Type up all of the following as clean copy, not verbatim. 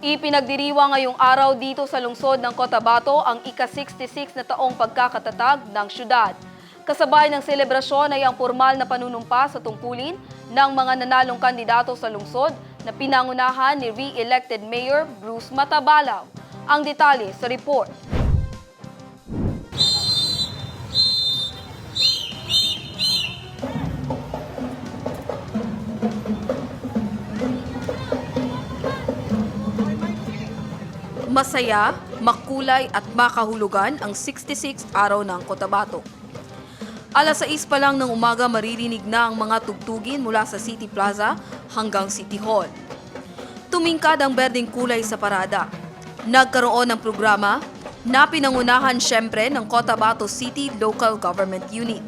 Ipinagdiriwang ngayong araw dito sa lungsod ng Cotabato ang ika-66 na taong pagkakatatag ng syudad. Kasabay ng selebrasyon ay ang formal na panunumpa sa tungkulin ng mga nanalong kandidato sa lungsod na pinangunahan ni re-elected Mayor Bruce Matabalaw. Ang detalye sa report. Masaya, makulay at makahulugan ang 66th araw ng Cotabato. Alas 6 pa lang ng umaga maririnig na ang mga tugtugin mula sa City Plaza hanggang City Hall. Tumingkad ang berdeng kulay sa parada. Nagkaroon ng programa na pinangunahan syempre ng Cotabato City Local Government Unit.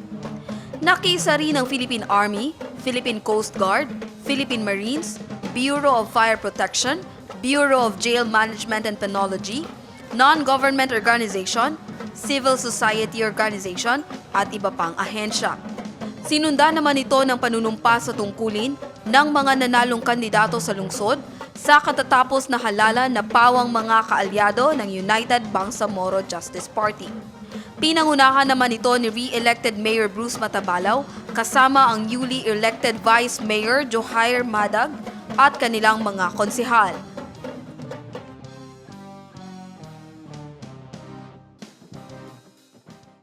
Nakisa rin ng Philippine Army, Philippine Coast Guard, Philippine Marines, Bureau of Fire Protection, Bureau of Jail Management and Penology, non-government organization, civil society organization, at iba pang ahensya. Sinunda naman ito ng panunumpa sa tungkulin ng mga nanalong kandidato sa lungsod sa katatapos na halalan na pawang mga kaalyado ng United Bangsamoro Justice Party. Pinangunahan naman ito ni re-elected Mayor Bruce Matabalaw kasama ang newly elected Vice Mayor Johair Madag at kanilang mga konsehal.